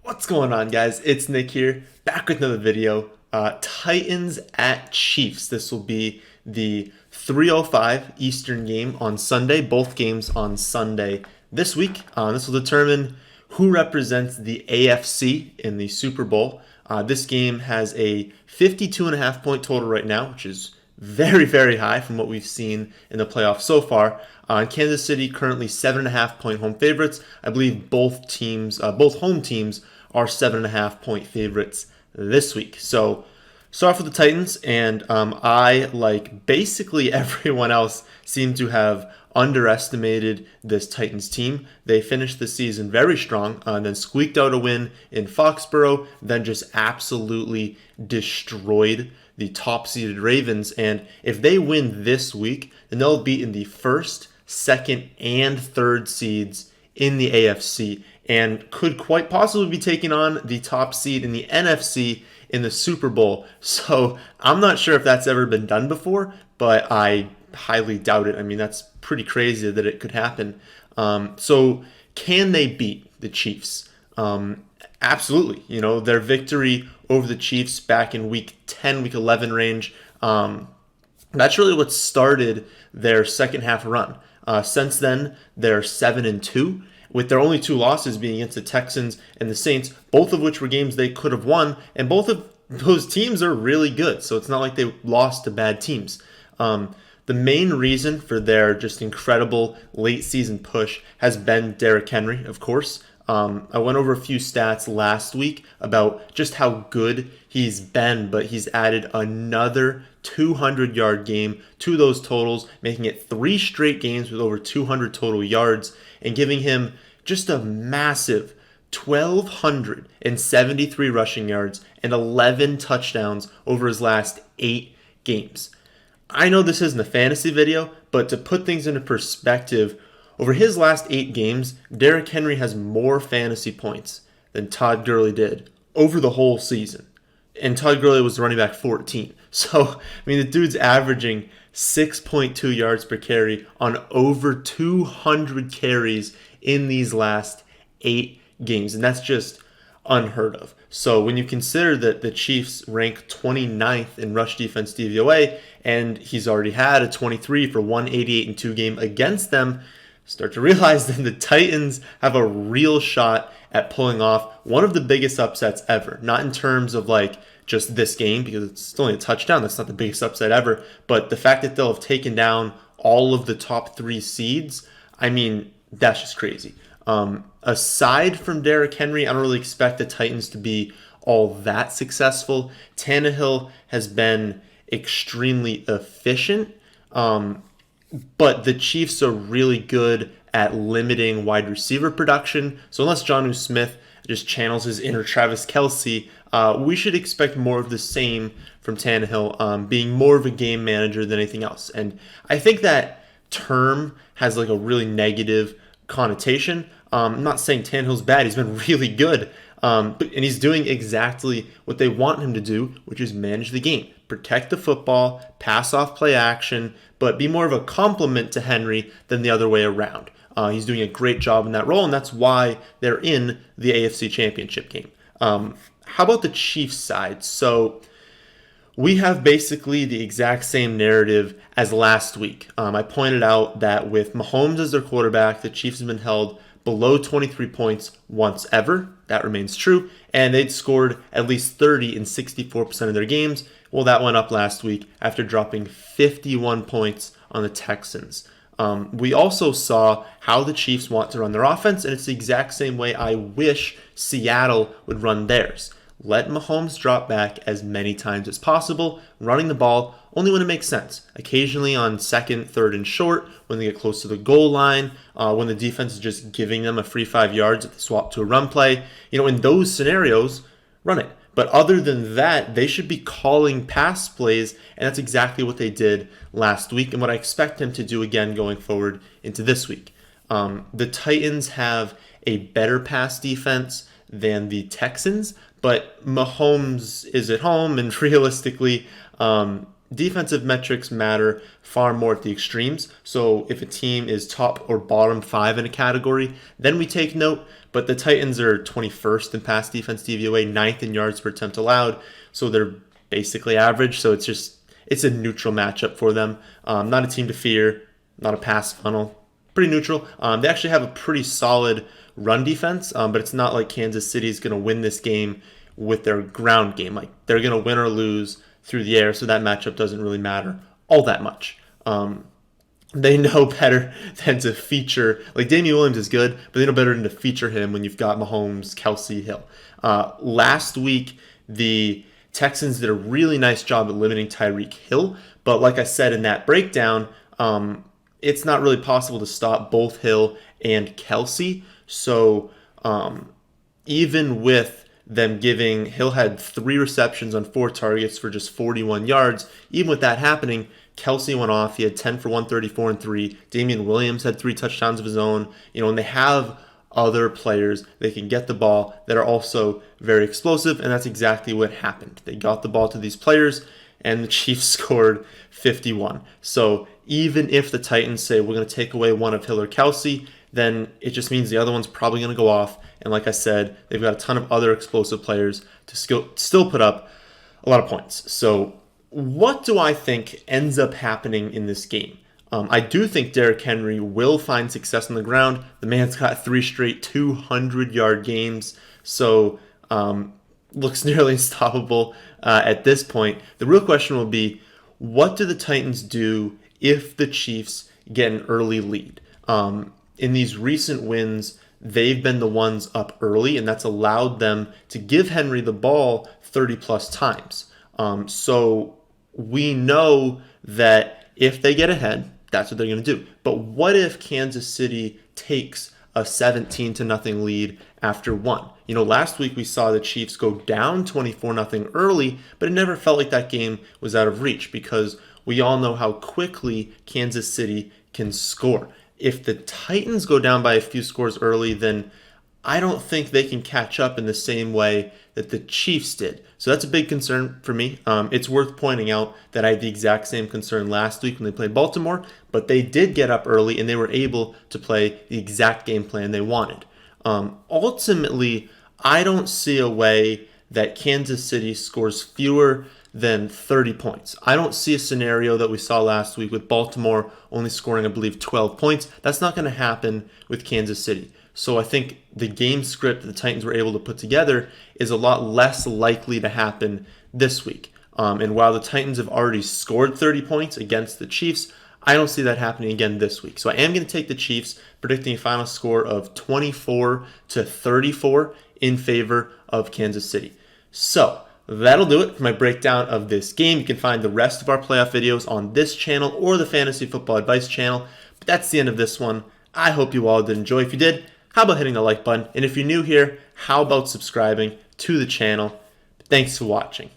What's going on, guys? It's Nick here, back with another video. Titans at Chiefs. This will be the 3:05 Eastern game on Sunday. Both games on Sunday this week. This will determine who represents the AFC in the Super Bowl. This game has a 52.5 point total right now, which is very, very high from what we've seen in the playoffs so far. Kansas City currently 7.5 point home favorites. I believe both teams, both home teams, are 7.5 point favorites this week. So start off with the Titans, and I, like basically everyone else, seem to have underestimated this Titans team. They finished the season very strong, then squeaked out a win in Foxborough, then just absolutely destroyed the top-seeded Ravens. And if they win this week, then they'll be in the first, second, and third seeds in the AFC, and could quite possibly be taking on the top seed in the NFC in the Super Bowl. So I'm not sure if that's ever been done before, but I highly doubt it. I mean, that's pretty crazy that it could happen. So can they beat the Chiefs? Absolutely. You know, their victory over the Chiefs back in week 10, week 11 range, that's really what started their second half run. Since then, they're 7-2, with their only two losses being against the Texans and the Saints, both of which were games they could have won, and both of those teams are really good, so it's not like they lost to bad teams. The main reason for their just incredible late season push has been Derrick Henry, of course. I went over a few stats last week about just how good he's been, but he's added another 200-yard game to those totals, making it 3 straight games with over 200 total yards, and giving him just a massive 1,273 rushing yards and 11 touchdowns over his last 8 games. I know this isn't a fantasy video, but to put things into perspective, over his last 8 games, Derrick Henry has more fantasy points than Todd Gurley did over the whole season. And Todd Gurley was running back 14. So, I mean, the dude's averaging 6.2 yards per carry on over 200 carries in these last 8 games. And that's just unheard of. So when you consider that the Chiefs rank 29th in rush defense DVOA, and he's already had a 23 for 188 and 2 game against them, start to realize that the Titans have a real shot at pulling off one of the biggest upsets ever. Not in terms of like just this game, because it's only a touchdown. That's not the biggest upset ever. But the fact that they'll have taken down all of the top 3 seeds, I mean, that's just crazy. Aside from Derrick Henry, I don't really expect the Titans to be all that successful. Tannehill has been extremely efficient, but the Chiefs are really good at limiting wide receiver production. So unless Jonnu Smith just channels his inner Travis Kelce, we should expect more of the same from Tannehill, being more of a game manager than anything else. And I think that term has like a really negative connotation. I'm not saying Tannehill's bad. He's been really good. And he's doing exactly what they want him to do, which is manage the game. Protect the football, pass off play action, but be more of a complement to Henry than the other way around. He's doing a great job in that role, and that's why they're in the AFC Championship game. How about the Chiefs side? So we have basically the exact same narrative as last week. I pointed out that with Mahomes as their quarterback, the Chiefs have been held below 23 points once ever. That remains true. And they'd scored at least 30 in 64% of their games. Well, that went up last week after dropping 51 points on the Texans. We also saw how the Chiefs want to run their offense, and it's the exact same way I wish Seattle would run theirs. Let Mahomes drop back as many times as possible, running the ball only when it makes sense. Occasionally on second, third, and short, when they get close to the goal line, when the defense is just giving them a free 5 yards if they swap to a run play. You know, in those scenarios, run it. But other than that, they should be calling pass plays, and that's exactly what they did last week and what I expect them to do again going forward into this week. The Titans have a better pass defense than the Texans, but Mahomes is at home, and realistically, defensive metrics matter far more at the extremes. So if a team is top or bottom 5 in a category, then we take note. But the Titans are 21st in pass defense DVOA, 9th in yards per attempt allowed. So they're basically average. So it's a neutral matchup for them. Not a team to fear, not a pass funnel. Pretty neutral. They actually have a pretty solid run defense, but it's not like Kansas City is going to win this game with their ground game. Like they're going to win or lose through the air, so that matchup doesn't really matter all that much. They know better than to feature, like Damian Williams is good, but they know better than to feature him when you've got Mahomes, Kelsey, Hill. Last week, the Texans did a really nice job at limiting Tyreek Hill, but like I said in that breakdown, it's not really possible to stop both Hill and Kelsey. So even with them giving, Hill had 3 receptions on 4 targets for just 41 yards. Even with that happening, Kelsey went off. He had 10 for 134 and 3. Damian Williams had 3 touchdowns of his own. And they have other players they can get the ball that are also very explosive, and that's exactly what happened. They got the ball to these players, and the Chiefs scored 51. So even if the Titans say we're going to take away one of Hill or Kelsey, then it just means the other one's probably going to go off. And like I said, they've got a ton of other explosive players to still put up a lot of points. So what do I think ends up happening in this game? I do think Derrick Henry will find success on the ground. The man's got 3 straight 200-yard games, so looks nearly unstoppable at this point. The real question will be, what do the Titans do if the Chiefs get an early lead? In these recent wins, they've been the ones up early, and that's allowed them to give Henry the ball 30-plus times. So we know that if they get ahead, that's what they're going to do. But what if Kansas City takes a 17-0 lead after 1? Last week we saw the Chiefs go down 24-0 early, but it never felt like that game was out of reach because we all know how quickly Kansas City can score. If the Titans go down by a few scores early, then I don't think they can catch up in the same way that the Chiefs did. So that's a big concern for me. It's worth pointing out that I had the exact same concern last week when they played Baltimore, but they did get up early and they were able to play the exact game plan they wanted. Ultimately, I don't see a way that Kansas City scores fewer than 30 points. I don't see a scenario that we saw last week with Baltimore only scoring, I believe, 12 points. That's not going to happen with Kansas City. So I think the game script that the Titans were able to put together is a lot less likely to happen this week. And while the Titans have already scored 30 points against the Chiefs, I don't see that happening again this week. So I am going to take the Chiefs, predicting a final score of 24-34 in favor of Kansas City. So that'll do it for my breakdown of this game. You can find the rest of our playoff videos on this channel or the Fantasy Football Advice channel. But that's the end of this one. I hope you all did enjoy. If you did, how about hitting the like button? And if you're new here, how about subscribing to the channel? Thanks for watching.